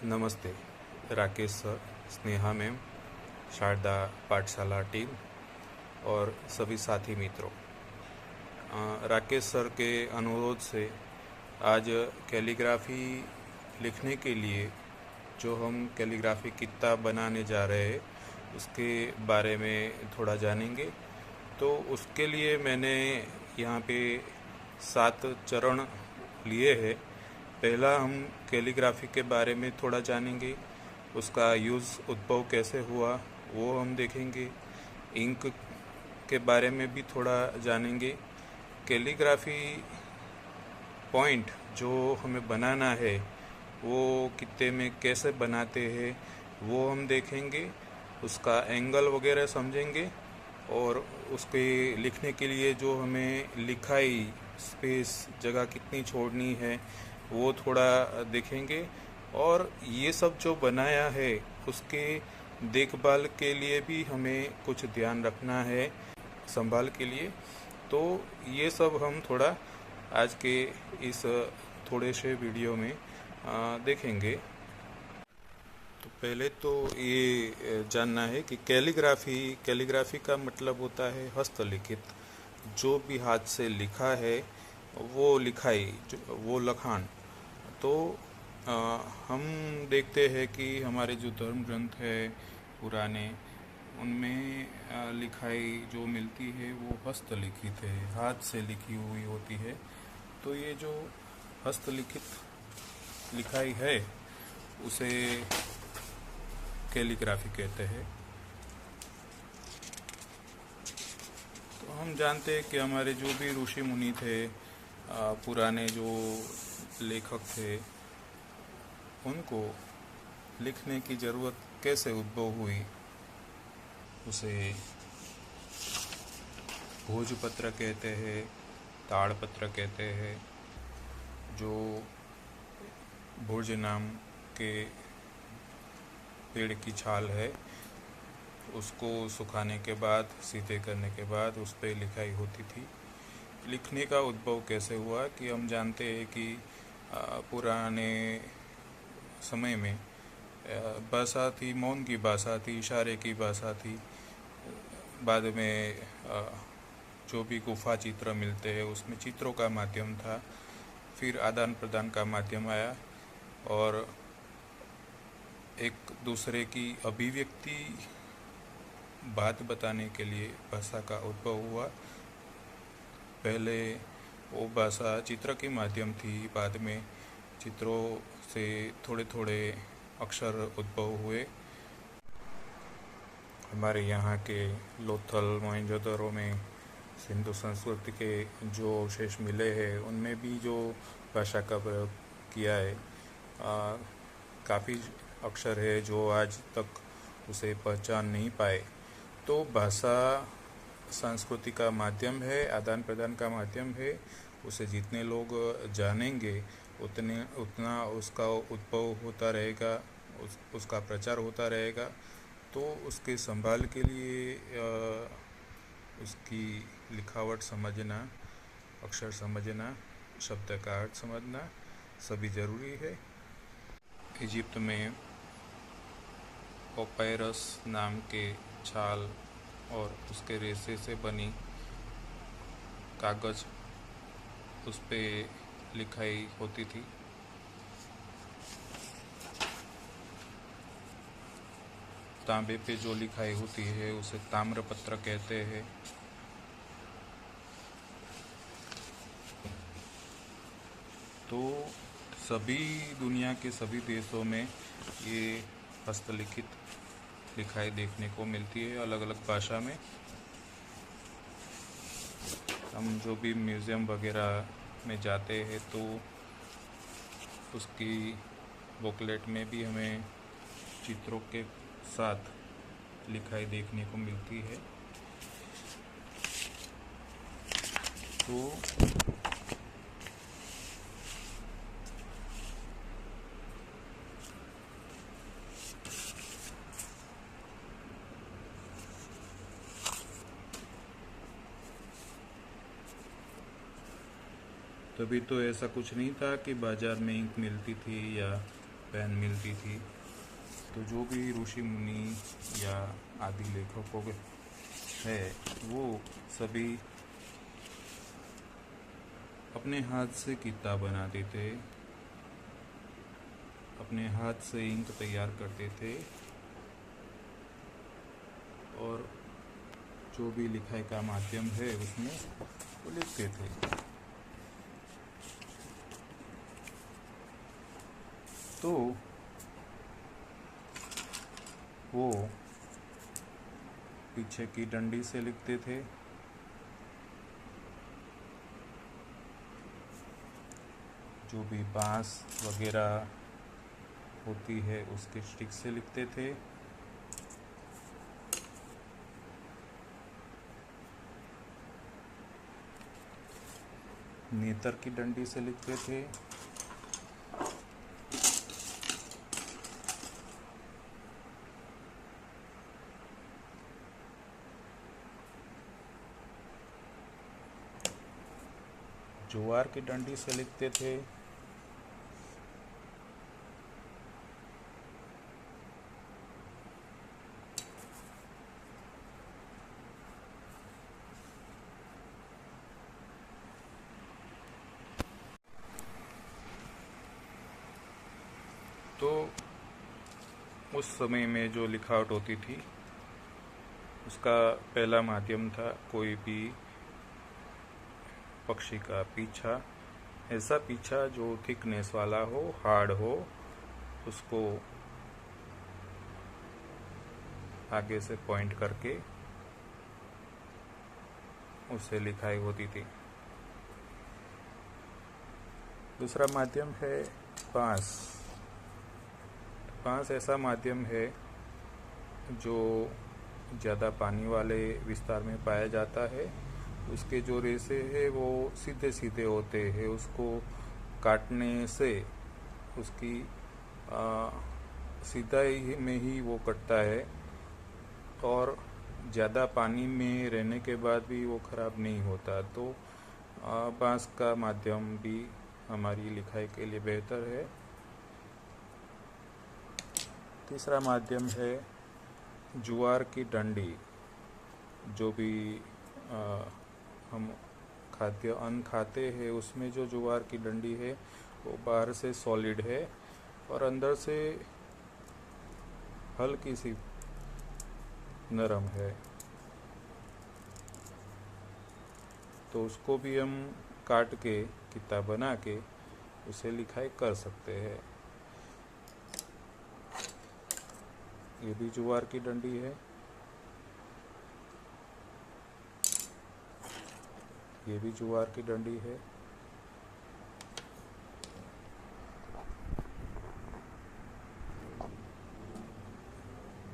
नमस्ते। Rakesh sir, Sneha ma'am, Sharda पाठशाला team और सभी साथी मित्रों, राकेश सर के अनुरोध से आज कैलीग्राफी लिखने के लिए जो हम कैलीग्राफी किताब बनाने जा रहे हैं उसके बारे में थोड़ा जानेंगे। तो उसके लिए मैंने यहाँ पे 7 चरण लिए हैं। पहला हम कैलीग्राफी के बारे में थोड़ा जानेंगे, उसका यूज़ उद्भव कैसे हुआ वो हम देखेंगे। इंक के बारे में भी थोड़ा जानेंगे। कैलीग्राफी पॉइंट जो हमें बनाना है वो कित्ते में कैसे बनाते हैं वो हम देखेंगे। उसका एंगल वगैरह समझेंगे और उसके लिखने के लिए जो हमें लिखाई स्पेस जगह कितनी छोड़नी है वो थोड़ा देखेंगे। और ये सब जो बनाया है उसके देखभाल के लिए भी हमें कुछ ध्यान रखना है, संभाल के लिए। तो ये सब हम थोड़ा आज के इस थोड़े से वीडियो में देखेंगे। तो पहले तो ये जानना है कि कैलीग्राफी का मतलब होता है हस्तलिखित। जो भी हाथ से लिखा है वो लिखाई, वो लखान। तो हम देखते हैं कि हमारे जो धर्म ग्रंथ है पुराने, उनमें लिखाई जो मिलती है वो हस्तलिखित है, हाथ से लिखी हुई होती है। तो ये जो हस्तलिखित लिखाई है उसे कैलीग्राफी कहते हैं। तो हम जानते हैं कि हमारे जो भी ऋषि मुनि थे, पुराने जो लेखक थे, उनको लिखने की ज़रूरत कैसे उद्भव हुई उसे भोजपत्र कहते हैं, ताड़पत्र कहते हैं। जो भोज नाम के पेड़ की छाल है उसको सुखाने के बाद, सीधे करने के बाद उस पर लिखाई होती थी। लिखने का उद्भव कैसे हुआ कि हम जानते हैं कि पुराने समय में भाषा थी, मौन की भाषा थी, इशारे की भाषा थी। बाद में जो भी गुफा चित्र मिलते हैं उसमें चित्रों का माध्यम था। फिर आदान प्रदान का माध्यम आया और एक दूसरे की अभिव्यक्ति, बात बताने के लिए भाषा का उद्भव हुआ। पहले वो भाषा चित्र के माध्यम थी, बाद में चित्रों से थोड़े थोड़े अक्षर उद्भव हुए। हमारे यहाँ के लोथल, मोहनजोदड़ो में सिंधु संस्कृति के जो अवशेष मिले हैं उनमें भी जो भाषा का प्रयोग किया है, काफ़ी अक्षर है जो आज तक उसे पहचान नहीं पाए। तो भाषा संस्कृति का माध्यम है, आदान प्रदान का माध्यम है। उसे जितने लोग जानेंगे उतना उसका उद्भव होता रहेगा, उसका प्रचार होता रहेगा। तो उसके संभाल के लिए उसकी लिखावट समझना, अक्षर समझना, शब्द का अर्थ समझना सभी ज़रूरी है। इजिप्ट में पपायरस नाम के छाल और उसके रेशे से बनी कागज़, उस पे लिखाई होती थी। तांबे पे जो लिखाई होती है उसे ताम्रपत्र कहते हैं। तो सभी दुनिया के सभी देशों में ये हस्तलिखित लिखाई देखने को मिलती है, अलग अलग भाषा में। हम जो भी म्यूज़ियम वगैरह में जाते हैं तो उसकी बुकलेट में भी हमें चित्रों के साथ लिखाई देखने को मिलती है। तो तभी तो ऐसा कुछ नहीं था कि बाज़ार में इंक मिलती थी या पेन मिलती थी। तो जो भी ऋषि मुनि या आदि लेखकों के है वो सभी अपने हाथ से किताब बनाते थे, अपने हाथ से इंक तैयार करते थे और जो भी लिखाई का माध्यम है उसमें वो लिखते थे। तो वो पीछे की डंडी से लिखते थे, जो भी बांस वगैरह होती है उसके स्टिक से लिखते थे। नेतर की डंडी से लिखते थे। ज्वार की डंडी से लिखते थे। तो उस समय में जो लिखावट होती थी उसका पहला माध्यम था कोई भी पक्षी का पीछा, ऐसा पीछा जो थिकनेस वाला हो, हार्ड हो, उसको आगे से पॉइंट करके उससे लिखाई होती थी। दूसरा माध्यम है बांस। बांस ऐसा माध्यम है जो ज़्यादा पानी वाले विस्तार में पाया जाता है। उसके जो रेशे है वो सीधे सीधे होते हैं, उसको काटने से उसकी सीधाई में ही वो कटता है और ज़्यादा पानी में रहने के बाद भी वो ख़राब नहीं होता। तो बांस का माध्यम भी हमारी लिखाई के लिए बेहतर है। तीसरा माध्यम है ज्वार की डंडी। जो भी हम खाद्य अन्न खाते हैं उसमें जो ज्वार की डंडी है वो बाहर से सॉलिड है और अंदर से हल्की सी नरम है। तो उसको भी हम काट के किताब बना के उसे लिखाई कर सकते हैं। ये भी ज्वार की डंडी है। ये भी ज्वार की डंडी है।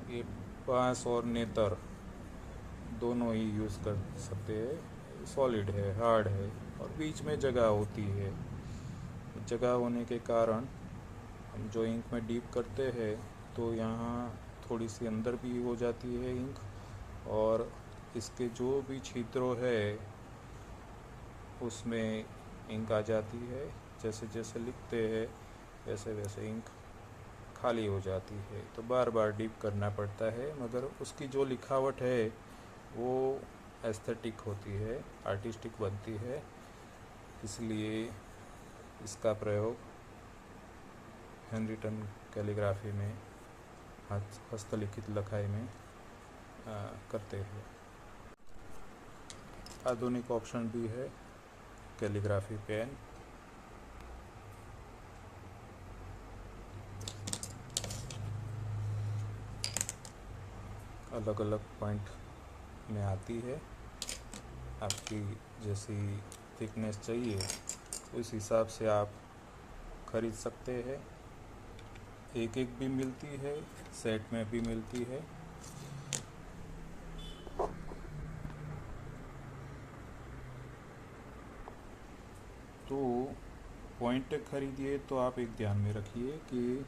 ये बांस और नेतर दोनों ही यूज़ कर सकते हैं। सॉलिड है, हार्ड है और बीच में जगह होती है। जगह होने के कारण हम जो इंक में डीप करते हैं तो यहाँ थोड़ी सी अंदर भी हो जाती है इंक और इसके जो भी छिद्रों है उसमें इंक आ जाती है। जैसे जैसे लिखते हैं वैसे वैसे इंक खाली हो जाती है। तो बार बार डीप करना पड़ता है, मगर उसकी जो लिखावट है वो एस्थेटिक होती है, आर्टिस्टिक बनती है। इसलिए इसका प्रयोग हैंडरिटन कैलीग्राफी में, हस्तलिखित लिखाई में करते हैं। आधुनिक ऑप्शन भी है कैलीग्राफी पेन। अलग अलग पॉइंट में आती है। आपकी जैसी थिकनेस चाहिए उस हिसाब से आप खरीद सकते हैं। एक एक भी मिलती है, सेट में भी मिलती है। तो पॉइंट खरीदिए तो आप एक ध्यान में रखिए कि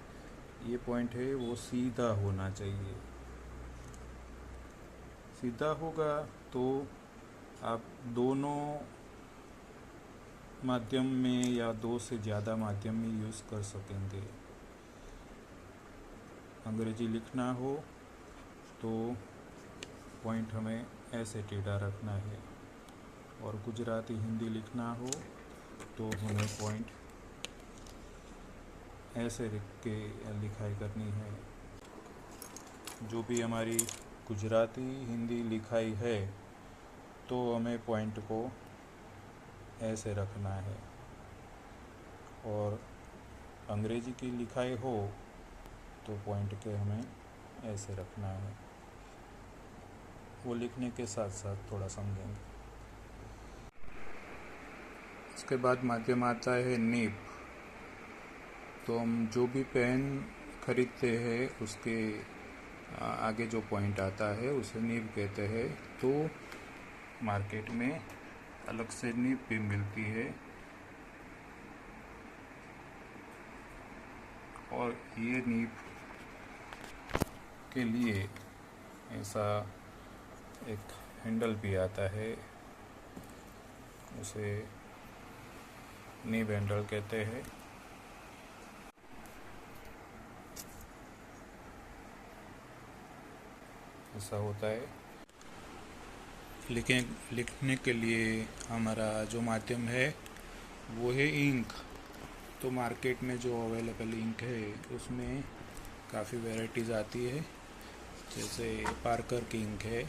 ये पॉइंट है वो सीधा होना चाहिए। सीधा होगा तो आप दोनों माध्यम में या दो से ज़्यादा माध्यम में यूज़ कर सकेंगे। अंग्रेजी लिखना हो तो पॉइंट हमें ऐसे टेढ़ा रखना है, और गुजराती हिंदी लिखना हो तो हमें पॉइंट ऐसे लिख के लिखाई करनी है। जो भी हमारी गुजराती हिंदी लिखाई है तो हमें पॉइंट को ऐसे रखना है, और अंग्रेजी की लिखाई हो तो पॉइंट के हमें ऐसे रखना है। वो लिखने के साथ साथ थोड़ा समझेंगे। इसके बाद माध्यम आता है नीब। तो हम जो भी पेन खरीदते हैं उसके आगे जो पॉइंट आता है उसे नीब कहते हैं। तो मार्केट में अलग से नीब भी मिलती है, और ये नीब के लिए ऐसा एक हैंडल भी आता है, उसे नीब हैंडल कहते हैं। ऐसा होता है। लिखने के लिए हमारा जो माध्यम है वो है इंक। तो मार्केट में जो अवेलेबल इंक है उसमें काफ़ी वैरायटीज़ आती है, जैसे पार्कर की इंक है।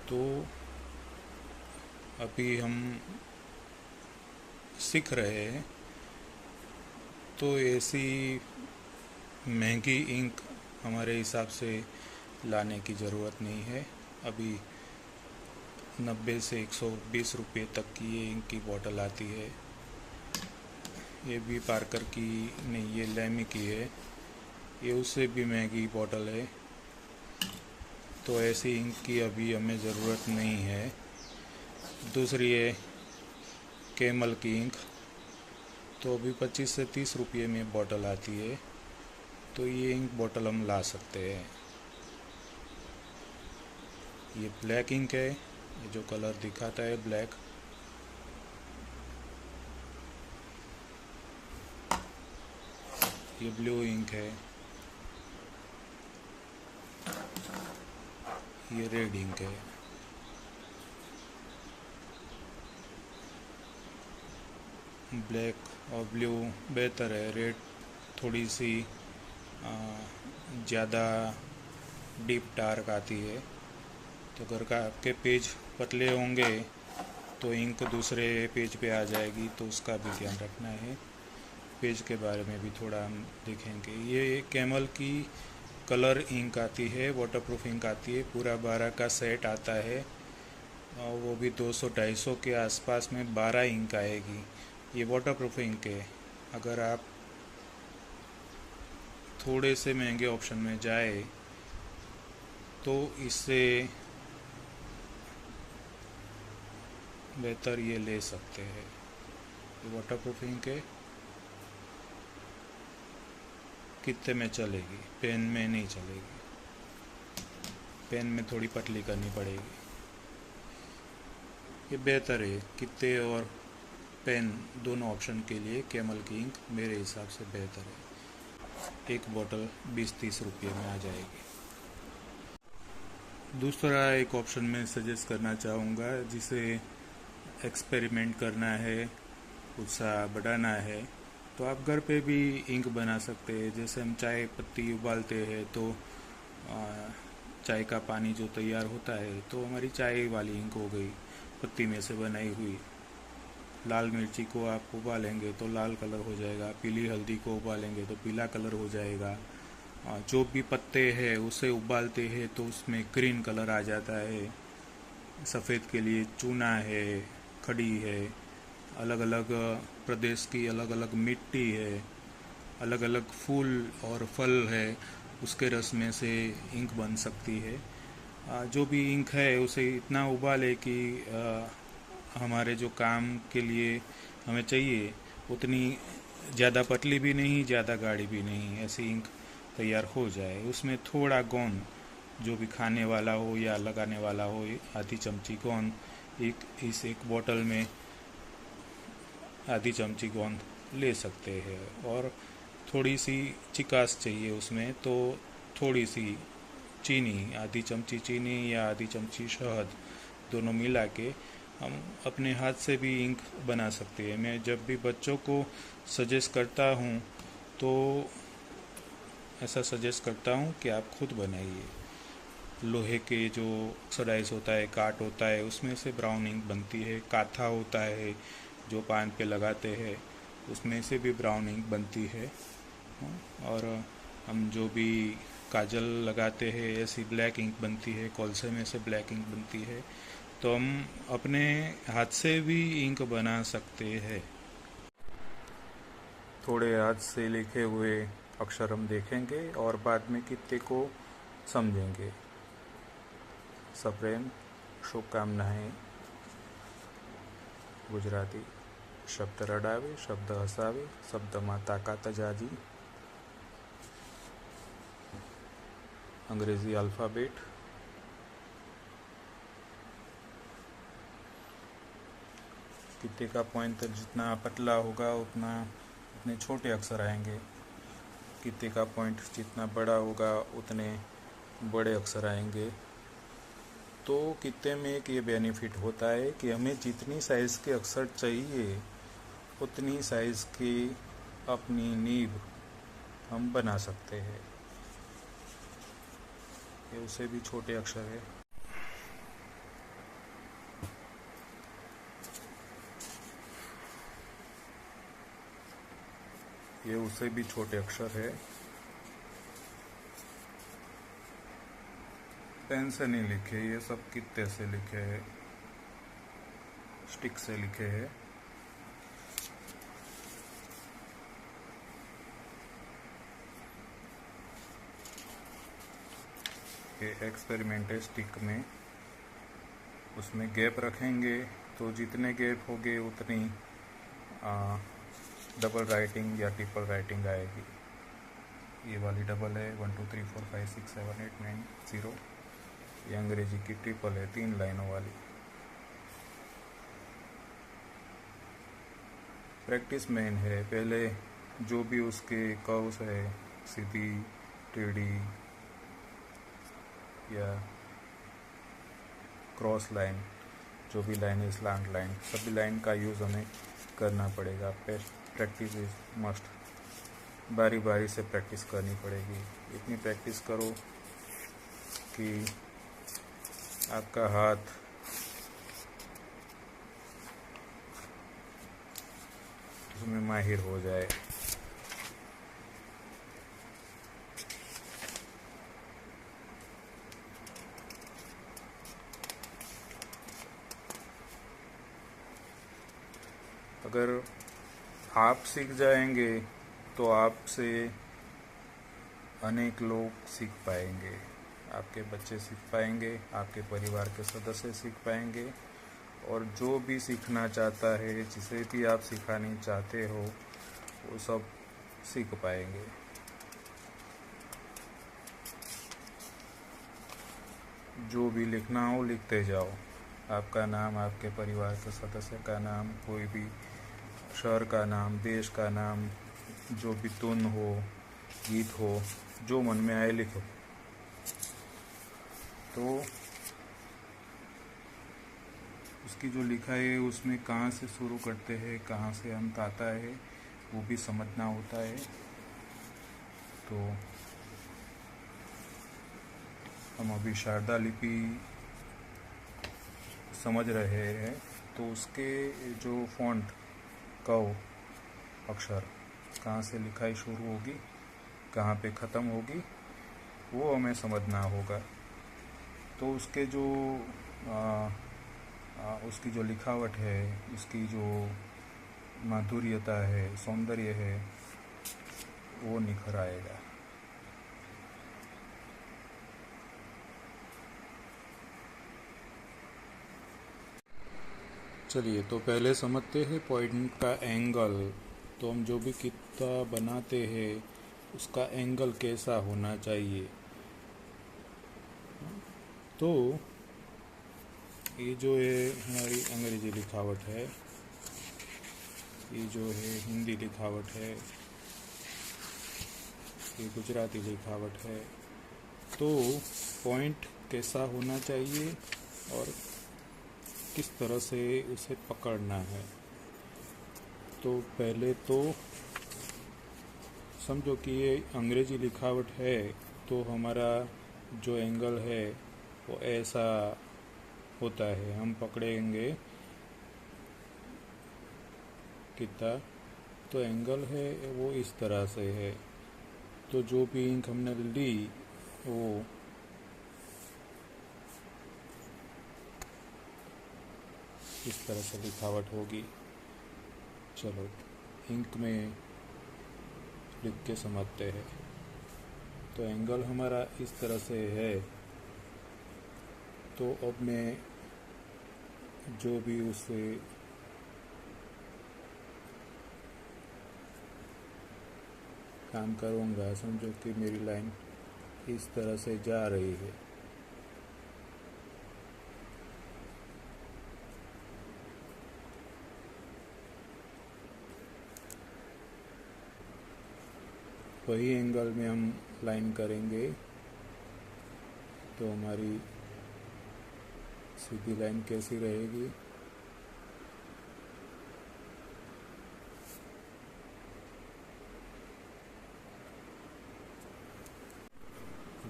तो अभी हम सीख रहे हैं, तो ऐसी महंगी इंक हमारे हिसाब से लाने की ज़रूरत नहीं है। अभी 90 से 120 रुपये तक की ये इंक की बोतल आती है। ये भी पार्कर की नहीं, ये लैमी की है, ये उससे भी महंगी बोतल है। तो ऐसी इंक की अभी हमें ज़रूरत नहीं है। दूसरी है कैमल की इंक, तो अभी 25 से 30 रुपये में बोतल आती है। तो ये इंक बोतल हम ला सकते हैं। ये ब्लैक इंक है, ये जो कलर दिखाता है ब्लैक। ये ब्लू इंक है, ये रेड इंक है। ब्लैक और ब्लू बेहतर है, रेड थोड़ी सी ज़्यादा डीप डार्क आती है। तो अगर का आपके पेज पतले होंगे तो इंक दूसरे पेज पे आ जाएगी, तो उसका भी ध्यान रखना है। पेज के बारे में भी थोड़ा हम देखेंगे। ये कैमल की कलर इंक आती है, वाटरप्रूफ इंक आती है, पूरा 12 का सेट आता है, और वो भी 200-250 के आसपास में 12 इंक आएगी। ये वाटरप्रूफ इंक है। अगर आप थोड़े से महंगे ऑप्शन में जाए तो इससे बेहतर ये ले सकते हैं। ये वाटरप्रूफ इंक है, कितने में चलेगी, पेन में नहीं चलेगी। पेन में थोड़ी पतली करनी पड़ेगी। ये बेहतर है, कितने और पेन दोनों ऑप्शन के लिए कैमल की इंक मेरे हिसाब से बेहतर है। एक बोतल 20-30 रुपये में आ जाएगी। दूसरा एक ऑप्शन में सजेस्ट करना चाहूँगा, जिसे एक्सपेरिमेंट करना है, उत्साह बढ़ाना है, तो आप घर पे भी इंक बना सकते हैं। जैसे हम चाय पत्ती उबालते हैं तो चाय का पानी जो तैयार होता है, तो हमारी चाय वाली इंक हो गई, पत्ती में से बनाई हुई। लाल मिर्ची को आप उबालेंगे तो लाल कलर हो जाएगा, पीली हल्दी को उबालेंगे तो पीला कलर हो जाएगा। जो भी पत्ते हैं उसे उबालते हैं तो उसमें ग्रीन कलर आ जाता है। सफ़ेद के लिए चूना है, खड़ी है, अलग अलग प्रदेश की अलग अलग मिट्टी है, अलग अलग फूल और फल है, उसके रस में से इंक बन सकती है। जो भी इंक है उसे इतना उबाले कि हमारे जो काम के लिए हमें चाहिए उतनी ज़्यादा पतली भी नहीं, ज़्यादा गाढ़ी भी नहीं, ऐसी इंक तैयार हो जाए। उसमें थोड़ा गोंद, जो भी खाने वाला हो या लगाने वाला हो, आधी चमची गोंद, एक बोतल में आधी चमची गोंद ले सकते हैं। और थोड़ी सी चिकास चाहिए उसमें, तो थोड़ी सी चीनी, आधी चमची चीनी या आधी चमची शहद दोनों मिला के हम अपने हाथ से भी इंक बना सकते हैं। मैं जब भी बच्चों को सजेस्ट करता हूँ तो ऐसा सजेस्ट करता हूँ कि आप खुद बनाइए। लोहे के जो ऑक्सीडाइज होता है, काट होता है, उसमें से ब्राउन इंक बनती है। काथा होता है जो पान पे लगाते हैं, उसमें से भी ब्राउन इंक बनती है। और हम जो भी काजल लगाते हैं, ऐसी ब्लैक इंक बनती है। कोलसे में से ब्लैक इंक बनती है। तो हम अपने हाथ से भी इंक बना सकते हैं। थोड़े हाथ से लिखे हुए अक्षर हम देखेंगे और बाद में कितने को समझेंगे। सप्रेम शुभकामनाएं। गुजराती शब्द रडावे, शब्द हसावे, शब्दમાં તાકાત જાજી। अंग्रेजी अल्फ़ाबेट। कितने का पॉइंट जितना पतला होगा उतने छोटे अक्षर आएंगे। कितने का पॉइंट जितना बड़ा होगा उतने बड़े अक्षर आएंगे। तो कितने में एक ये बेनिफिट होता है कि हमें जितनी साइज़ के अक्षर चाहिए उतनी साइज़ की अपनी नींव हम बना सकते हैं। ये उससे भी छोटे अक्षर है। ये उससे भी छोटे अक्षर है। पेन से नहीं लिखे, ये सब कित्ते से लिखे हैं, स्टिक से लिखे हैं। ये एक्सपेरिमेंट है स्टिक में। उसमें गैप रखेंगे तो जितने गैप होंगे उतनी डबल राइटिंग या ट्रिपल राइटिंग आएगी। ये वाली डबल है, 1 2 3 4 5 6 7 8 9 0। ये अंग्रेजी की ट्रिपल है, 3 लाइनों वाली। प्रैक्टिस मेन है। पहले जो भी उसके कर्व्स है, सीधी, टेढ़ी या क्रॉस लाइन, जो भी लाइन है, स्लांट लाइन, सभी लाइन का यूज़ हमें करना पड़ेगा। Practice is must. बारी बारी से प्रैक्टिस करनी पड़ेगी। इतनी प्रैक्टिस करो कि आपका हाथ उसमें माहिर हो जाए। अगर आप सीख जाएंगे तो आपसे अनेक लोग सीख पाएंगे। आपके बच्चे सीख पाएंगे, आपके परिवार के सदस्य सीख पाएंगे, और जो भी सीखना चाहता है, जिसे भी आप सिखाना चाहते हो, वो सब सीख पाएंगे। जो भी लिखना हो लिखते जाओ। आपका नाम, आपके परिवार के सदस्य का नाम, कोई भी शहर का नाम, देश का नाम, जो भी धुन हो, गीत हो, जो मन में आए लिखो। तो उसकी जो लिखा है उसमें कहाँ से शुरू करते हैं, कहाँ से अंत आता है, वो भी समझना होता है। तो हम अभी शारदा लिपि समझ रहे हैं, तो उसके जो फॉन्ट कव अक्षर कहाँ से लिखाई शुरू होगी, कहाँ पे ख़त्म होगी, वो हमें समझना होगा। तो उसके जो उसकी जो लिखावट है, उसकी जो माधुर्यता है, सौंदर्य है, वो निखर आएगा। चलिए, तो पहले समझते हैं पॉइंट का एंगल। तो हम जो भी कितना बनाते हैं उसका एंगल कैसा होना चाहिए। तो ये जो है हमारी अंग्रेजी लिखावट है, ये जो है हिंदी लिखावट है, ये गुजराती लिखावट है। तो पॉइंट कैसा होना चाहिए और किस तरह से उसे पकड़ना है। तो पहले तो समझो कि ये अंग्रेजी लिखावट है, तो हमारा जो एंगल है वो ऐसा होता है। हम पकड़ेंगे कितना, तो एंगल है वो इस तरह से है। तो जो भी इंक हमने ली वो इस तरह से लिखावट होगी। चलो इंक में लिख के समझते हैं। तो एंगल हमारा इस तरह से है। तो अब मैं जो भी उसे काम करूँगा, समझो कि मेरी लाइन इस तरह से जा रही है। वही एंगल में हम लाइन करेंगे तो हमारी सीधी लाइन कैसी रहेगी।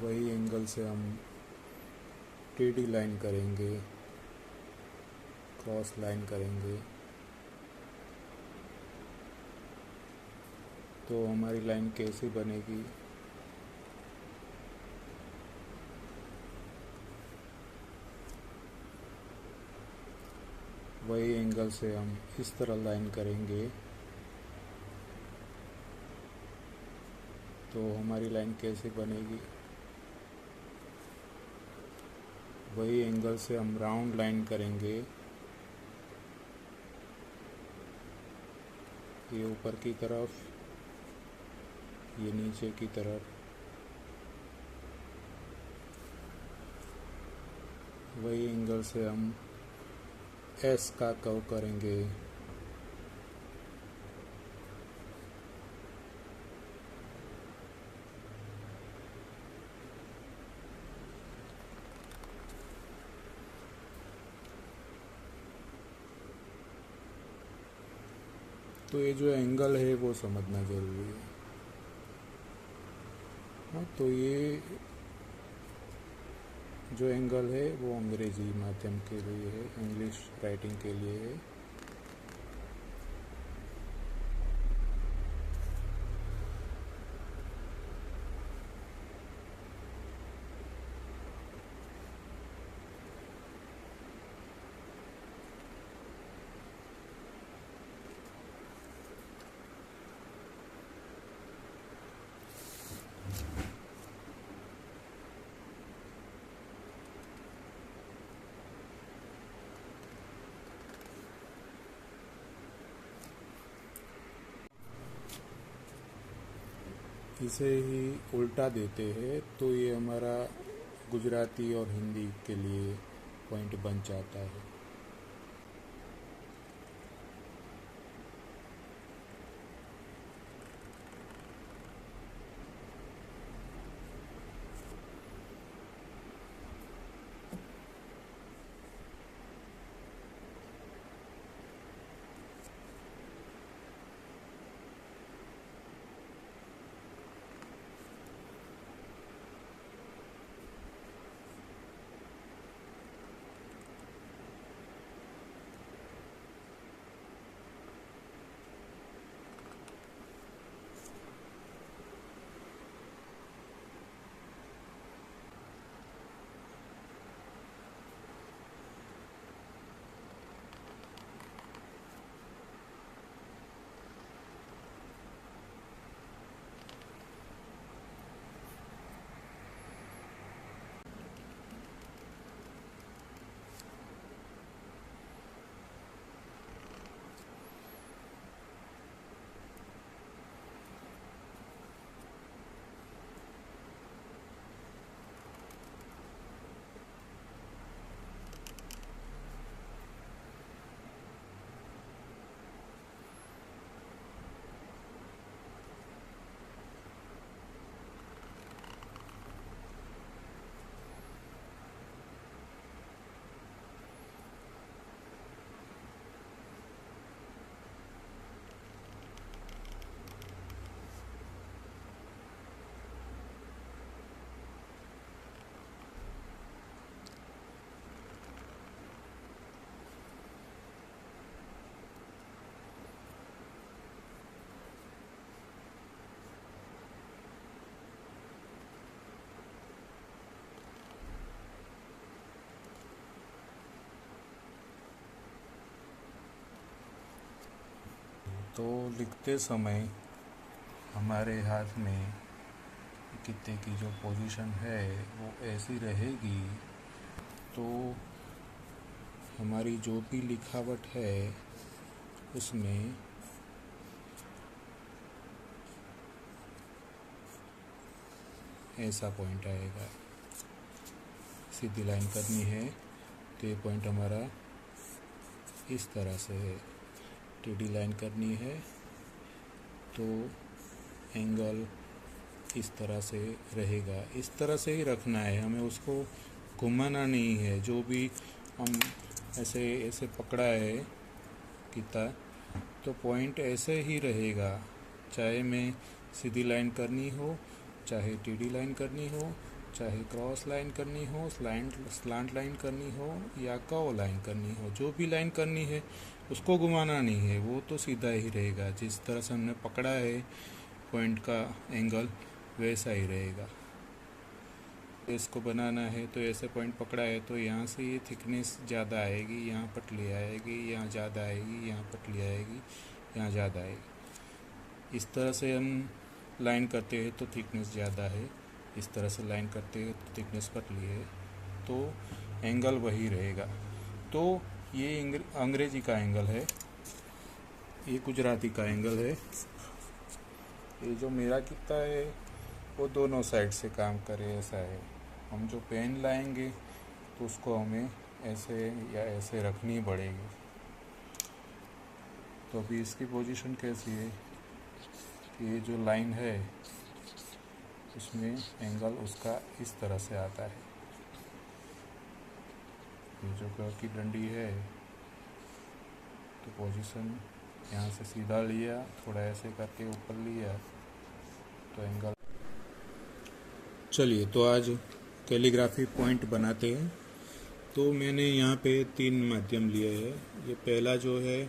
वही एंगल से हम टेढ़ी लाइन करेंगे, क्रॉस लाइन करेंगे, तो हमारी लाइन कैसी बनेगी। वही एंगल से हम इस तरह लाइन करेंगे तो हमारी लाइन कैसी बनेगी। वही एंगल से हम राउंड लाइन करेंगे, ये ऊपर की तरफ, ये नीचे की तरफ। वही एंगल से हम एस का कर्व करेंगे। तो ये जो एंगल है वो समझना ज़रूरी है। हाँ, तो ये जो एंगल है वो अंग्रेजी माध्यम के लिए है, इंग्लिश राइटिंग के लिए है। इसे ही उल्टा देते हैं तो ये हमारा गुजराती और हिंदी के लिए पॉइंट बन जाता है। तो लिखते समय हमारे हाथ में कित्ते की जो पोजीशन है वो ऐसी रहेगी, तो हमारी जो भी लिखावट है उसमें ऐसा पॉइंट आएगा। सीधी लाइन करनी है तो ये पॉइंट हमारा इस तरह से है। टेढ़ी लाइन करनी है तो एंगल इस तरह से रहेगा। इस तरह से ही रखना है, हमें उसको घुमाना नहीं है। जो भी हम ऐसे ऐसे पकड़ा है किता, तो पॉइंट ऐसे ही रहेगा। चाहे मैं सीधी लाइन करनी हो, चाहे टेढ़ी लाइन करनी हो, चाहे क्रॉस लाइन करनी हो, स्लांट लाइन करनी हो या कर्व लाइन करनी हो, जो भी लाइन करनी है उसको घुमाना नहीं है, वो तो सीधा ही रहेगा। जिस तरह से हमने पकड़ा है पॉइंट का एंगल वैसा ही रहेगा। इसको बनाना है तो ऐसे पॉइंट पकड़ा है तो यहाँ से ये थिकनेस ज़्यादा आएगी, यहाँ पतली आएगी, यहाँ ज़्यादा आएगी, यहाँ पतली आएगी, यहाँ ज़्यादा आएगी। इस तरह से हम लाइन करते हैं तो थिकनेस ज़्यादा है, इस तरह से लाइन करते हैं तो थिकनेस पतली है, तो एंगल वही रहेगा। तो ये अंग्रेजी का एंगल है, ये गुजराती का एंगल है। ये जो मेरा कितना है वो दोनों साइड से काम करे ऐसा है। हम जो पेन लाएंगे तो उसको हमें ऐसे या ऐसे रखनी पड़ेगी। तो अभी इसकी पोजीशन कैसी है कि ये जो लाइन है उसमें एंगल उसका इस तरह से आता है। ये जो कर्व की डंडी है तो पोजीशन यहाँ से सीधा लिया, थोड़ा ऐसे करके ऊपर लिया तो एंगल। चलिए तो आज कैलीग्राफी पॉइंट बनाते हैं। तो मैंने यहाँ पे 3 माध्यम लिए हैं। ये पहला जो है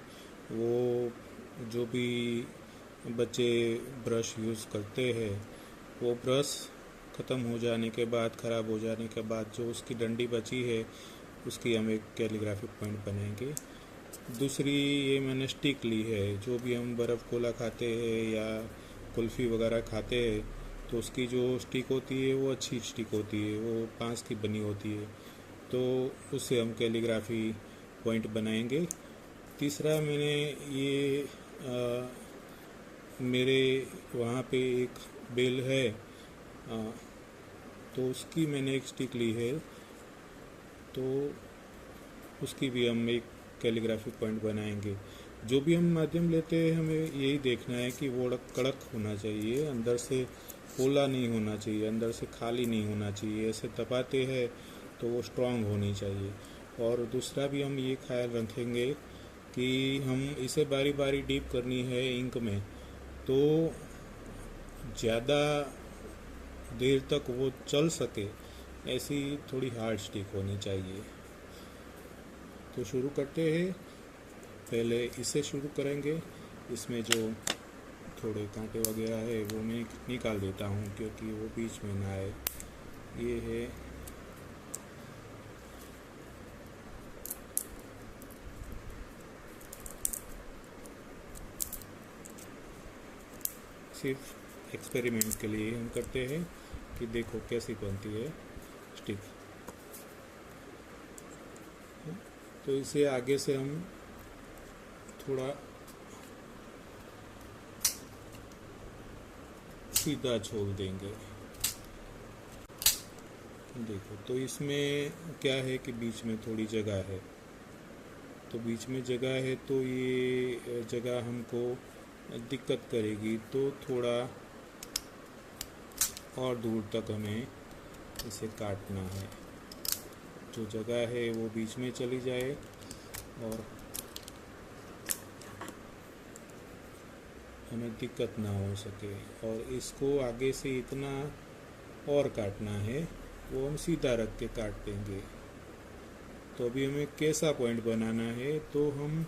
वो जो भी बच्चे ब्रश यूज़ करते हैं वो ब्रश ख़त्म हो जाने के बाद, ख़राब हो जाने के बाद जो उसकी डंडी बची है उसकी हम एक कैलीग्राफी पॉइंट बनाएंगे। दूसरी ये मैंने स्टिक ली है, जो भी हम बर्फ़ कोला खाते हैं या कुल्फ़ी वगैरह खाते हैं तो उसकी जो स्टिक होती है वो अच्छी स्टिक होती है, वो बांस की बनी होती है, तो उससे हम कैलीग्राफी पॉइंट बनाएंगे। तीसरा मैंने ये मेरे वहाँ पे एक बेल है, तो उसकी मैंने एक स्टिक ली है, तो उसकी भी हम एक कैलीग्राफी पॉइंट बनाएंगे। जो भी हम माध्यम लेते हैं हमें यही देखना है कि वो कड़क होना चाहिए, अंदर से पोला नहीं होना चाहिए, अंदर से खाली नहीं होना चाहिए। ऐसे दबाते हैं तो वो स्ट्रांग होनी चाहिए। और दूसरा भी हम ये ख्याल रखेंगे कि हम इसे बारी बारी डीप करनी है इंक में, तो ज़्यादा देर तक वो चल सके ऐसी थोड़ी हार्ड स्टिक होनी चाहिए। तो शुरू करते हैं। पहले इससे शुरू करेंगे। इसमें जो थोड़े कांटे वगैरह है वो मैं निकाल देता हूँ क्योंकि वो बीच में ना आए। ये है सिर्फ एक्सपेरिमेंट के लिए हम करते हैं कि देखो कैसी बनती है स्टिक। तो इसे आगे से हम थोड़ा सीधा छोड़ देंगे। देखो तो इसमें क्या है कि बीच में थोड़ी जगह है, तो बीच में जगह है तो ये जगह हमको दिक्कत करेगी, तो थोड़ा और दूर तक हमें इसे काटना है। जो जगह है वो बीच में चली जाए और हमें दिक्कत ना हो सके। और इसको आगे से इतना और काटना है, वो हम सीधा रख के काट देंगे। तो अभी हमें कैसा पॉइंट बनाना है, तो हम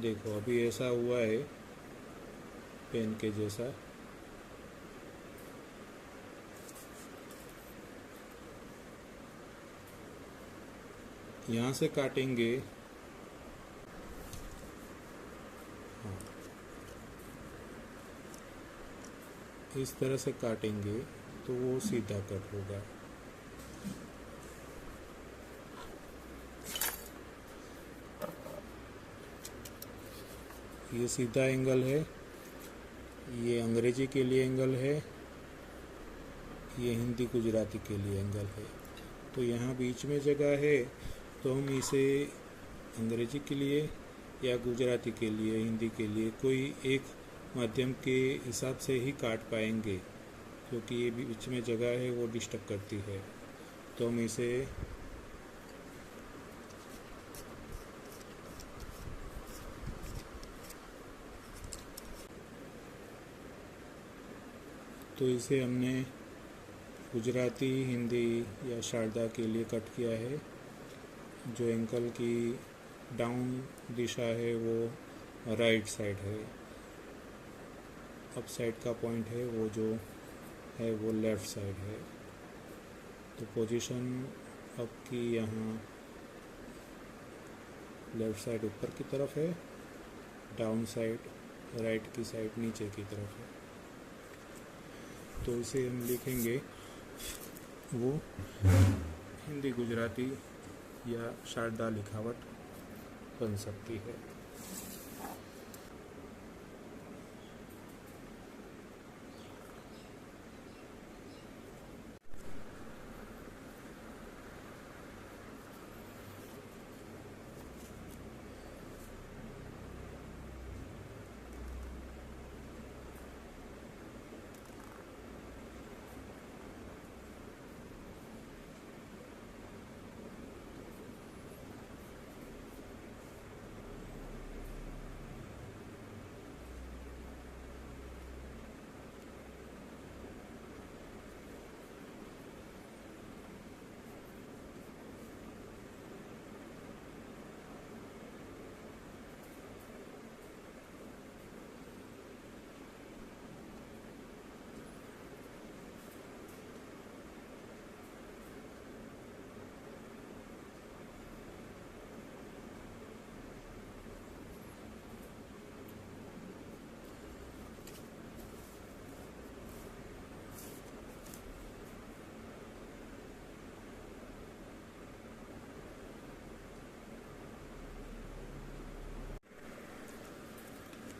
देखो अभी ऐसा हुआ है पेन के जैसा। यहाँ से काटेंगे, हाँ, इस तरह से काटेंगे तो वो सीधा कट होगा। ये सीधा एंगल है, ये अंग्रेजी के लिए एंगल है, ये हिंदी गुजराती के लिए एंगल है। तो यहाँ बीच में जगह है, तो हम इसे अंग्रेजी के लिए या गुजराती के लिए, हिंदी के लिए कोई एक माध्यम के हिसाब से ही काट पाएंगे, क्योंकि ये बीच में जगह है वो डिस्टर्ब करती है। तो हम इसे हमने गुजराती, हिंदी या शारदा के लिए कट किया है। जो एंकल की डाउन दिशा है वो राइट साइड है, अप साइड का पॉइंट है वो जो है वो लेफ़्ट साइड है। तो पोजीशन अप की यहाँ लेफ़्ट साइड ऊपर की तरफ है, डाउन साइड राइट की साइड नीचे की तरफ है। तो इसे हम लिखेंगे, वो हिंदी गुजराती या शारदा लिखावट बन सकती है।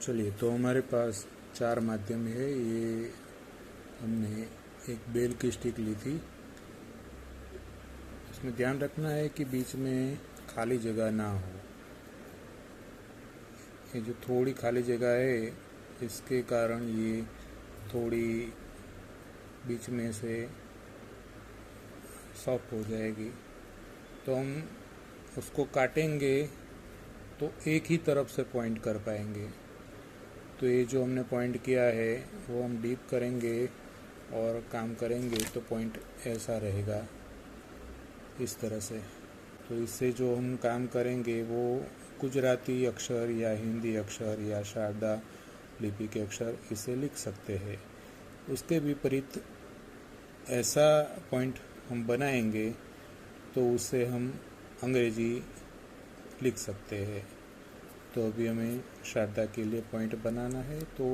चलिए, तो हमारे पास 4 माध्यम है। ये हमने एक बेल की स्टिक ली थी। इसमें ध्यान रखना है कि बीच में खाली जगह ना हो। ये जो थोड़ी खाली जगह है, इसके कारण ये थोड़ी बीच में से सॉफ्ट हो जाएगी। तो हम उसको काटेंगे तो एक ही तरफ से पॉइंट कर पाएंगे। तो ये जो हमने पॉइंट किया है वो हम डीप करेंगे और काम करेंगे तो पॉइंट ऐसा रहेगा, इस तरह से। तो इससे जो हम काम करेंगे वो गुजराती अक्षर या हिंदी अक्षर या शारदा लिपि के अक्षर इसे लिख सकते हैं। उसके विपरीत ऐसा पॉइंट हम बनाएंगे तो उससे हम अंग्रेजी लिख सकते हैं। तो अभी हमें शारदा के लिए पॉइंट बनाना है। तो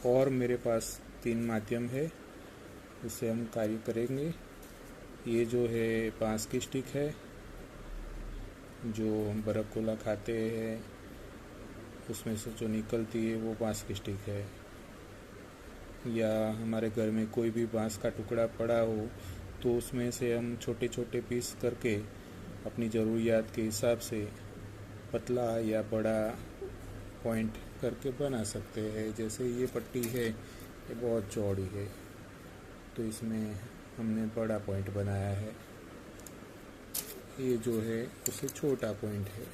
और मेरे पास 3 माध्यम है, उससे हम कार्य करेंगे। ये जो है बांस की स्टिक है, जो हम बर्फ़ गोला खाते हैं उसमें से जो निकलती है वो बांस की स्टिक है। या हमारे घर में कोई भी बांस का टुकड़ा पड़ा हो तो उसमें से हम छोटे छोटे पीस करके अपनी ज़रूरियात के हिसाब से पतला या बड़ा पॉइंट करके बना सकते हैं। जैसे ये पट्टी है, ये बहुत चौड़ी है, तो इसमें हमने बड़ा पॉइंट बनाया है। ये जो है उससे छोटा पॉइंट है।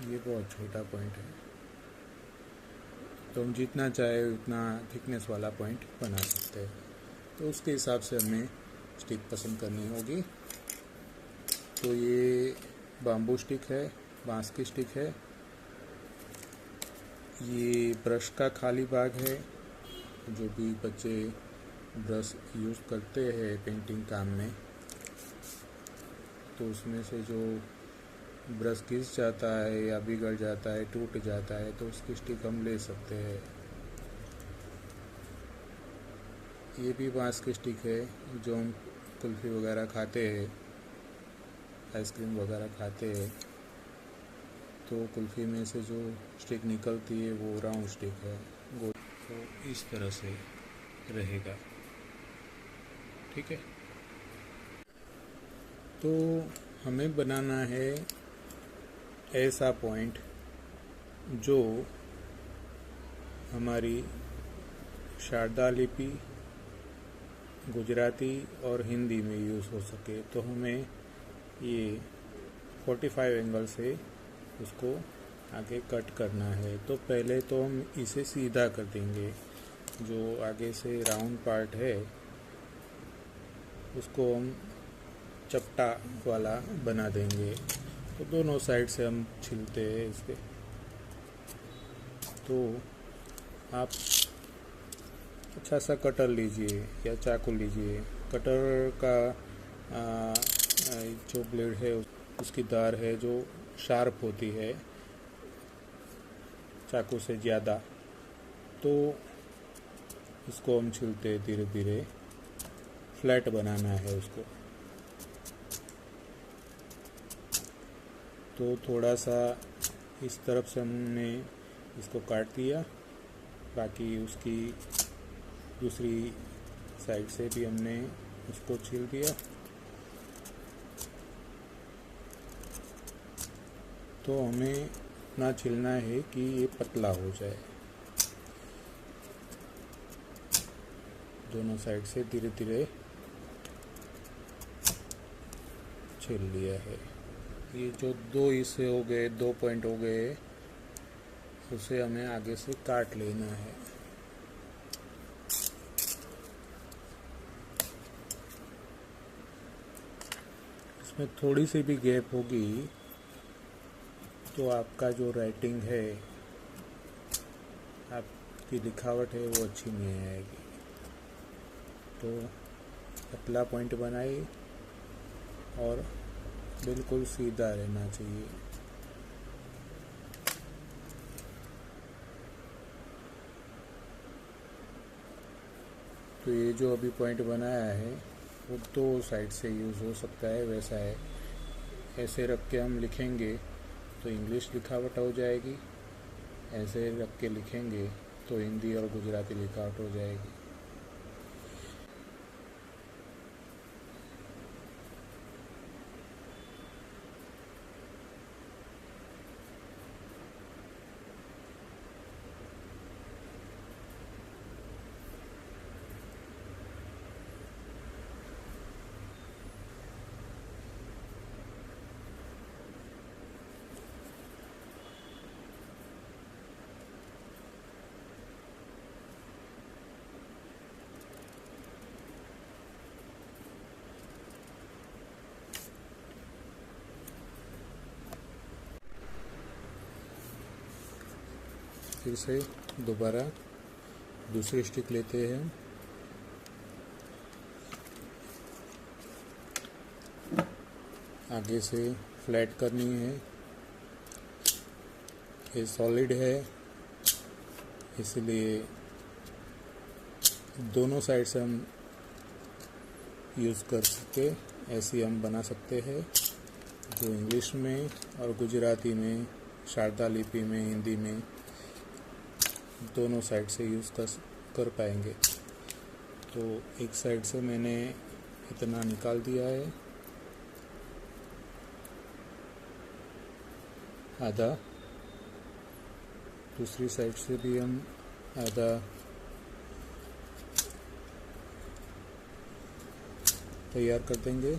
ये बहुत छोटा पॉइंट है। तो हम जितना चाहे उतना थिकनेस वाला पॉइंट बना सकते हैं। तो उसके हिसाब से हमें स्टिक पसंद करनी होगी। तो ये बाम्बू स्टिक है, बांस की स्टिक है। ये ब्रश का खाली भाग है, जो भी बच्चे ब्रश यूज़ करते हैं पेंटिंग काम में, तो उसमें से जो ब्रश घिस जाता है या बिगड़ जाता है, टूट जाता है, तो उसकी स्टिक हम ले सकते हैं। ये भी बांस की स्टिक है, जो हम कुल्फ़ी वगैरह खाते हैं, आइसक्रीम वगैरह खाते हैं, तो कुल्फ़ी में से जो स्टिक निकलती है वो राउंड स्टिक है, गोल। तो इस तरह से रहेगा, ठीक है। तो हमें बनाना है ऐसा पॉइंट जो हमारी शारदा लिपि, गुजराती और हिंदी में यूज़ हो सके। तो हमें ये 45 एंगल से उसको आगे कट करना है। तो पहले तो हम इसे सीधा कर देंगे, जो आगे से राउंड पार्ट है उसको हम चपटा वाला बना देंगे। तो दोनों साइड से हम छिलते हैं इसके। तो आप अच्छा सा कटर लीजिए या चाकू लीजिए। कटर का जो ब्लेड है उसकी धार है जो शार्प होती है चाकू से ज़्यादा, तो इसको हम छिलते हैं धीरे धीरे। फ्लैट बनाना है उसको, तो थोड़ा सा इस तरफ से हमने इसको काट दिया, बाकी उसकी दूसरी साइड से भी हमने उसको छील दिया। तो हमें इतना छीलना है कि ये पतला हो जाए। दोनों साइड से धीरे धीरे छील लिया है। ये जो दो हिस्से हो गए, 2 पॉइंट हो गए, उसे हमें आगे से काट लेना है। इसमें थोड़ी सी भी गैप होगी तो आपका जो राइटिंग है, आपकी लिखावट है, वो अच्छी नहीं आएगी। तो पतला पॉइंट बनाइए और बिल्कुल सीधा रहना चाहिए। तो ये जो अभी पॉइंट बनाया है वो 2 साइड से यूज़ हो सकता है, वैसा है। ऐसे रख के हम लिखेंगे तो इंग्लिश लिखावट हो जाएगी, ऐसे रख के लिखेंगे तो हिंदी और गुजराती लिखावट हो जाएगी। फिर से दोबारा दूसरी स्टिक लेते हैं। आगे से फ्लैट करनी है। ये सॉलिड है, इसलिए दोनों साइड से हम यूज़ कर सके ऐसी हम बना सकते हैं, जो इंग्लिश में और गुजराती में, शारदा लिपि में, हिंदी में दोनों साइड से यूज़ कर पाएंगे। तो एक साइड से मैंने इतना निकाल दिया है, आधा। दूसरी साइड से भी हम आधा तैयार कर देंगे।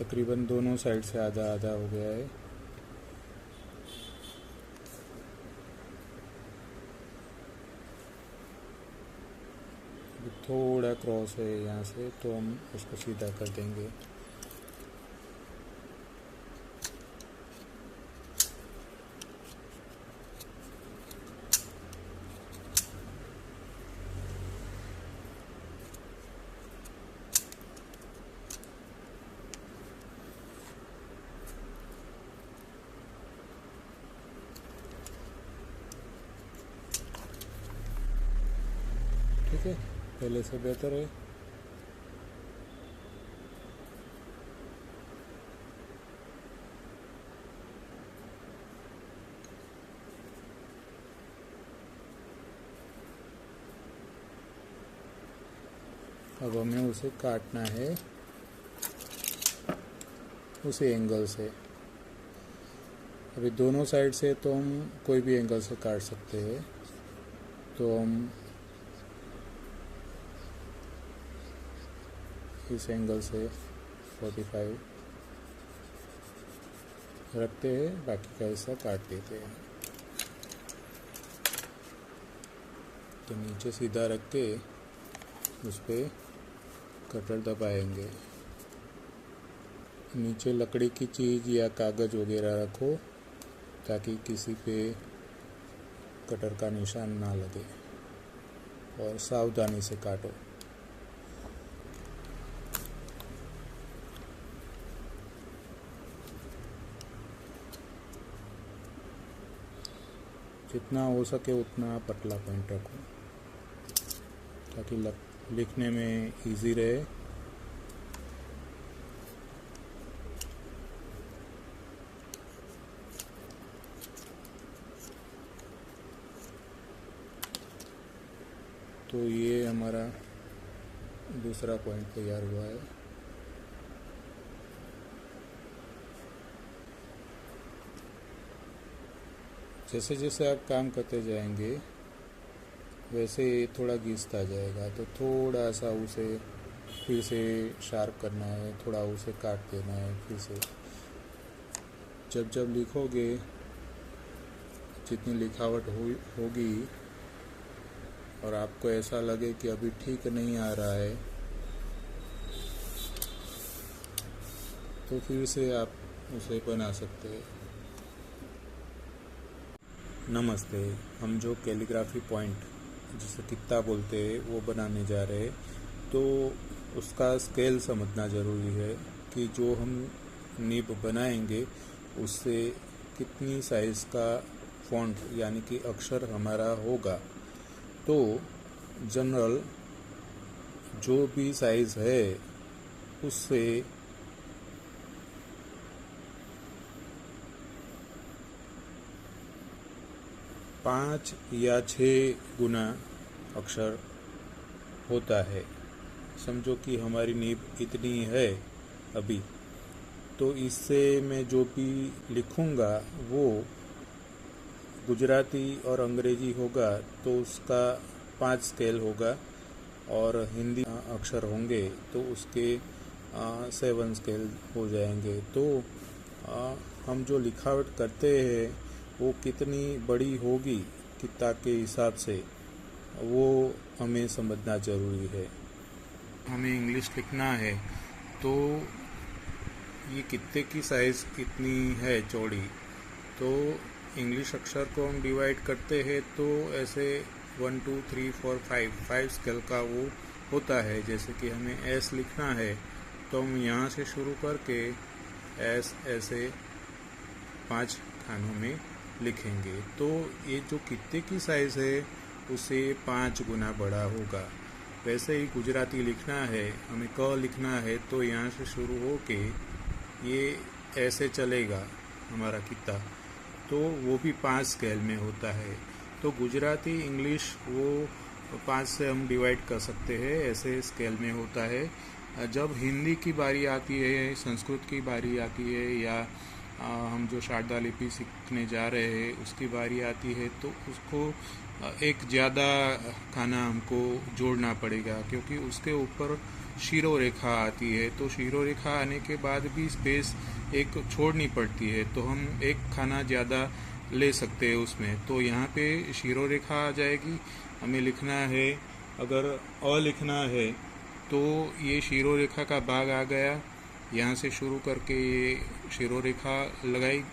तकरीबन दोनों साइड से आधा आधा हो गया है। थोड़ा क्रॉस है यहाँ से, तो हम उसको सीधा कर देंगे। ठीक है, पहले से बेहतर है। अब हमें उसे काटना है उसी एंगल से। अभी दोनों साइड से तो हम कोई भी एंगल से काट सकते हैं, तो हम इस एंगल से 45 रखते हैं, बाकी का हिस्सा काट देते हैं। तो नीचे सीधा रख के उस पर कटर दबाएंगे। नीचे लकड़ी की चीज़ या कागज़ वगैरह रखो ताकि किसी पे कटर का निशान ना लगे, और सावधानी से काटो। जितना हो सके उतना पतला पॉइंट रखो ताकि लिखने में इजी रहे। तो ये हमारा दूसरा पॉइंट तैयार हुआ है। जैसे जैसे आप काम करते जाएंगे वैसे थोड़ा घिसता जाएगा, तो थोड़ा सा उसे फिर से शार्प करना है, थोड़ा उसे काट देना है फिर से। जब जब लिखोगे जितनी लिखावट होगी और आपको ऐसा लगे कि अभी ठीक नहीं आ रहा है, तो फिर से आप उसे बना सकते हैं। नमस्ते, हम जो कैलीग्राफी पॉइंट जिसे कित्ता बोलते हैं वो बनाने जा रहे हैं, तो उसका स्केल समझना ज़रूरी है कि जो हम निब बनाएंगे उससे कितनी साइज़ का फॉन्ट यानी कि अक्षर हमारा होगा। तो जनरल जो भी साइज़ है उससे 5 या 6 गुना अक्षर होता है। समझो कि हमारी नीब इतनी है अभी, तो इससे मैं जो भी लिखूँगा वो गुजराती और अंग्रेजी होगा तो उसका 5 स्केल होगा, और हिंदी अक्षर होंगे तो उसके 7 स्केल हो जाएंगे। तो हम जो लिखावट करते हैं वो कितनी बड़ी होगी कित्ता के हिसाब से, वो हमें समझना ज़रूरी है। हमें इंग्लिश लिखना है तो ये कित्ते की साइज़ कितनी है चौड़ी, तो इंग्लिश अक्षर को हम डिवाइड करते हैं तो ऐसे 1 2 3 4 5 स्केल का वो होता है। जैसे कि हमें एस लिखना है तो हम यहाँ से शुरू करके एस ऐसे 5 खानों में लिखेंगे, तो ये जो कित्ते की साइज़ है उससे 5 गुना बड़ा होगा। वैसे ही गुजराती लिखना है, हमें क लिखना है तो यहाँ से शुरू हो के ये ऐसे चलेगा हमारा कित्ता, तो वो भी 5 स्केल में होता है। तो गुजराती इंग्लिश वो 5 से हम डिवाइड कर सकते हैं, ऐसे स्केल में होता है। जब हिंदी की बारी आती है, संस्कृत की बारी आती है, या हम जो शारदा लिपि सीखने जा रहे हैं उसकी बारी आती है, तो उसको एक ज़्यादा खाना हमको जोड़ना पड़ेगा, क्योंकि उसके ऊपर शीरो रेखा आती है, तो शीरो रेखा आने के बाद भी स्पेस एक छोड़नी पड़ती है, तो हम एक खाना ज़्यादा ले सकते हैं उसमें। तो यहाँ पे शीरो रेखा आ जाएगी, हमें लिखना है, अगर अ लिखना है तो ये शीरो रेखा का भाग आ गया, यहाँ से शुरू करके ये शीरो रेखा लगाई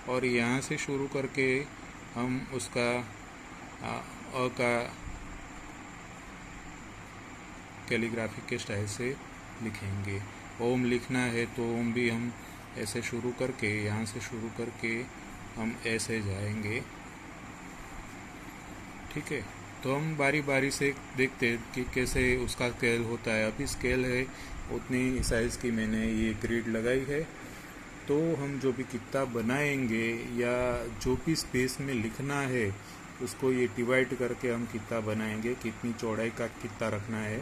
और यहाँ से शुरू करके हम उसका अ का कैलीग्राफी के स्टाइल से लिखेंगे। ओम लिखना है तो ओम भी हम ऐसे शुरू करके, यहाँ से शुरू करके हम ऐसे जाएंगे। ठीक है, तो हम बारी बारी से देखते हैं कि कैसे उसका स्केल होता है। अभी स्केल है उतनी साइज़ की मैंने ये ग्रिड लगाई है। तो हम जो भी किताब बनाएंगे या जो भी स्पेस में लिखना है उसको ये डिवाइड करके हम किताब बनाएंगे, कितनी चौड़ाई का कितना रखना है।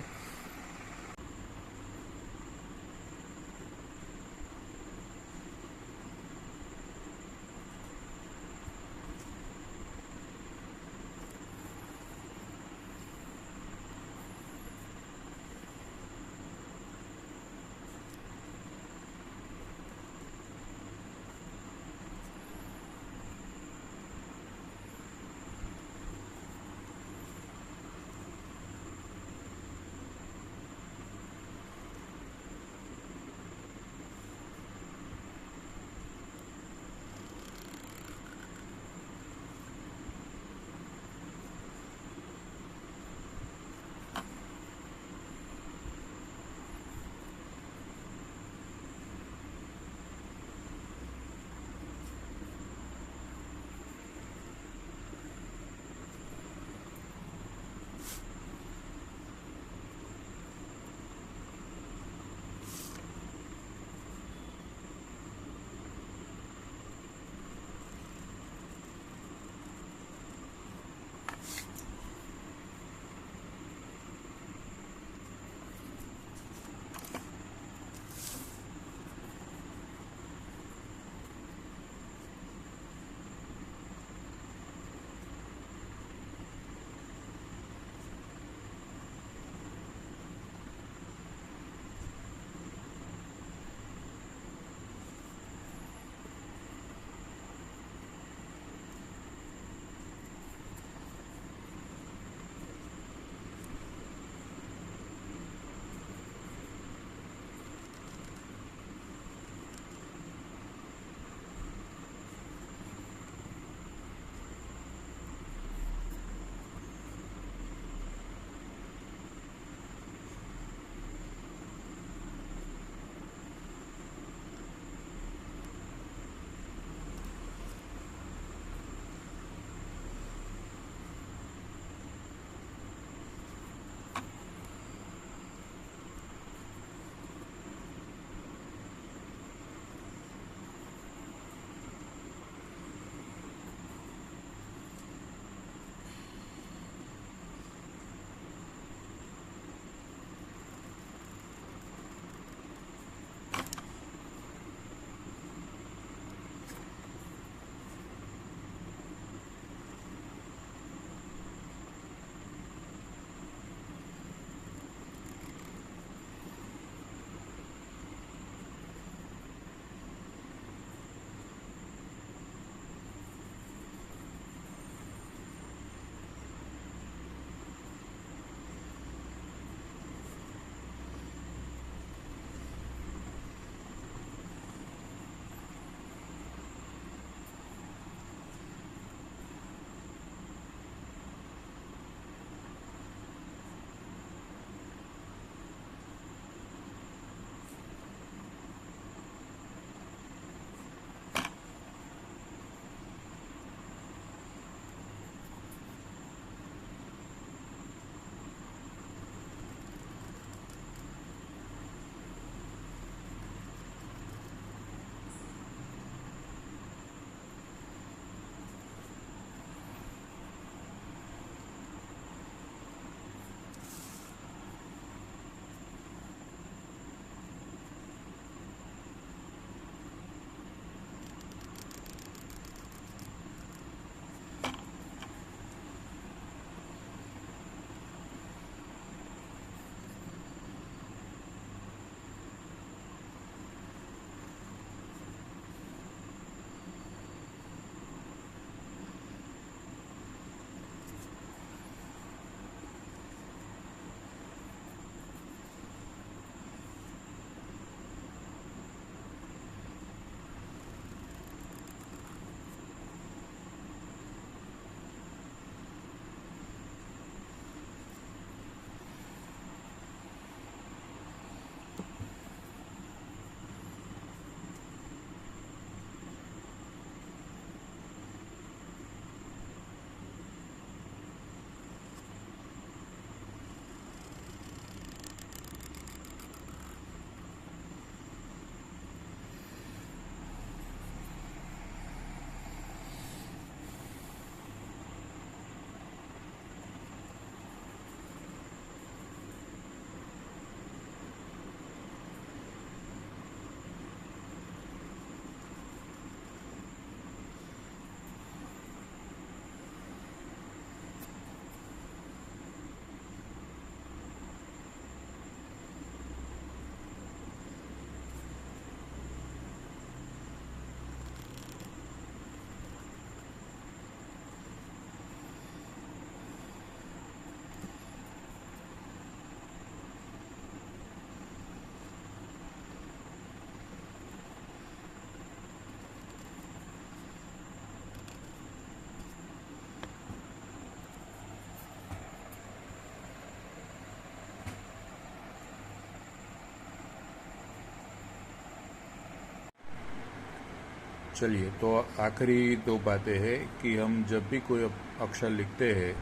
चलिए, तो आखिरी दो बातें हैं कि हम जब भी कोई अक्षर लिखते हैं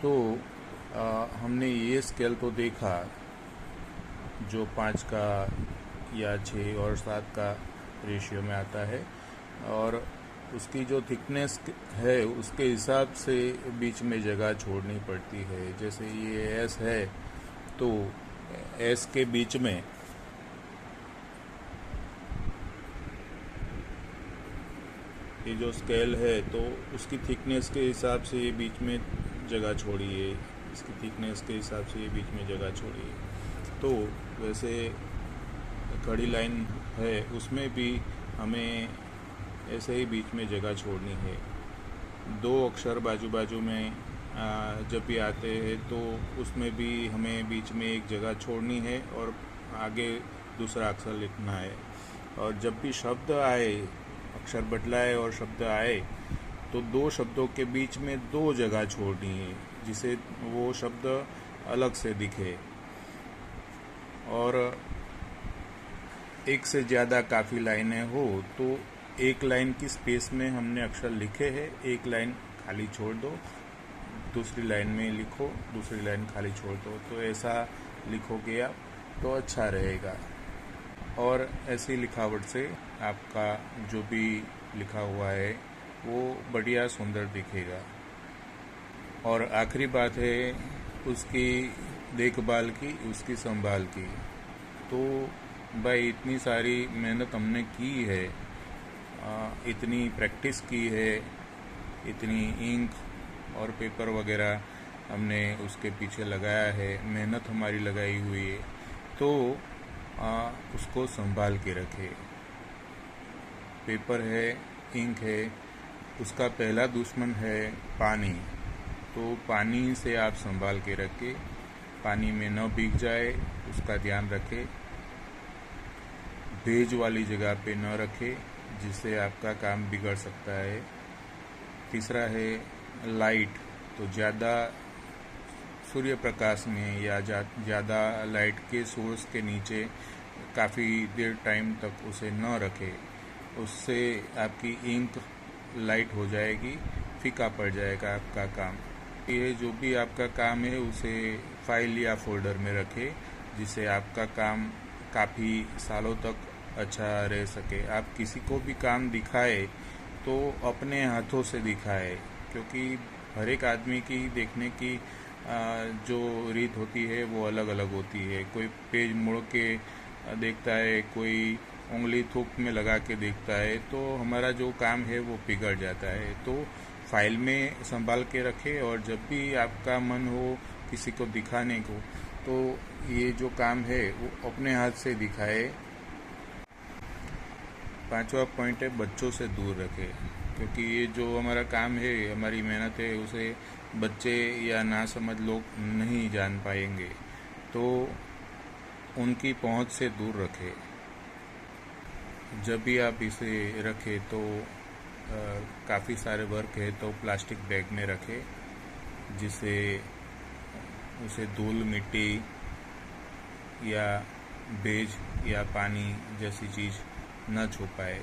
तो हमने ये स्केल तो देखा जो 5 का या 6 और 7 का रेशियो में आता है, और उसकी जो थिकनेस है उसके हिसाब से बीच में जगह छोड़नी पड़ती है। जैसे ये एस है तो एस के बीच में ये जो स्केल है तो उसकी थिकनेस के हिसाब से ये बीच में जगह छोड़िए, इसकी थिकनेस के हिसाब से ये बीच में जगह छोड़िए। तो वैसे खड़ी लाइन है उसमें भी हमें ऐसे ही बीच में जगह छोड़नी है। दो अक्षर बाजू बाजू में जब भी आते हैं तो उसमें भी हमें बीच में एक जगह छोड़नी है और आगे दूसरा अक्षर लिखना है। और जब भी शब्द आए, अक्षर बदलाए और शब्द आए, तो दो शब्दों के बीच में दो जगह छोड़नी है जिसे वो शब्द अलग से दिखे। और एक से ज़्यादा काफ़ी लाइनें हो तो एक लाइन की स्पेस में हमने अक्षर लिखे हैं, एक लाइन खाली छोड़ दो, दूसरी लाइन में लिखो, दूसरी लाइन खाली छोड़ दो। तो ऐसा लिखोगे आप तो अच्छा रहेगा, और ऐसी लिखावट से आपका जो भी लिखा हुआ है वो बढ़िया सुंदर दिखेगा। और आखिरी बात है उसकी देखभाल की, उसकी संभाल की। तो भाई इतनी सारी मेहनत हमने की है, इतनी प्रैक्टिस की है, इतनी इंक और पेपर वगैरह हमने उसके पीछे लगाया है, मेहनत हमारी लगाई हुई है, तो उसको संभाल के रखे। पेपर है, इंक है, उसका पहला दुश्मन है पानी। तो पानी से आप संभाल के रखें, पानी में न भीग जाए उसका ध्यान रखें, भेज वाली जगह पे न रखें जिससे आपका काम बिगड़ सकता है। तीसरा है लाइट, तो ज़्यादा सूर्य प्रकाश में या ज़्यादा लाइट के सोर्स के नीचे काफ़ी देर टाइम तक उसे न रखें, उससे आपकी इंक लाइट हो जाएगी, फीका पड़ जाएगा आपका काम। ये जो भी आपका काम है उसे फाइल या फोल्डर में रखें जिससे आपका काम काफ़ी सालों तक अच्छा रह सके। आप किसी को भी काम दिखाए तो अपने हाथों से दिखाए, क्योंकि हर एक आदमी की देखने की जो रीत होती है वो अलग अलग होती है। कोई पेज मोड़ के देखता है, कोई उंगली थूक में लगा के देखता है, तो हमारा जो काम है वो बिगड़ जाता है। तो फाइल में संभाल के रखें, और जब भी आपका मन हो किसी को दिखाने को तो ये जो काम है वो अपने हाथ से दिखाए। 5वां पॉइंट है बच्चों से दूर रखें, क्योंकि ये जो हमारा काम है, हमारी मेहनत है, उसे बच्चे या नासमझ लोग नहीं जान पाएंगे, तो उनकी पहुंच से दूर रखें। जब भी आप इसे रखें तो काफ़ी सारे वर्क है तो प्लास्टिक बैग में रखें जिससे उसे धूल, मिट्टी या बेज या पानी जैसी चीज़ न छू पाए।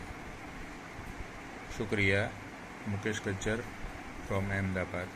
शुक्रिया। मुकेश कच्चर फ्रॉम अहमदाबाद।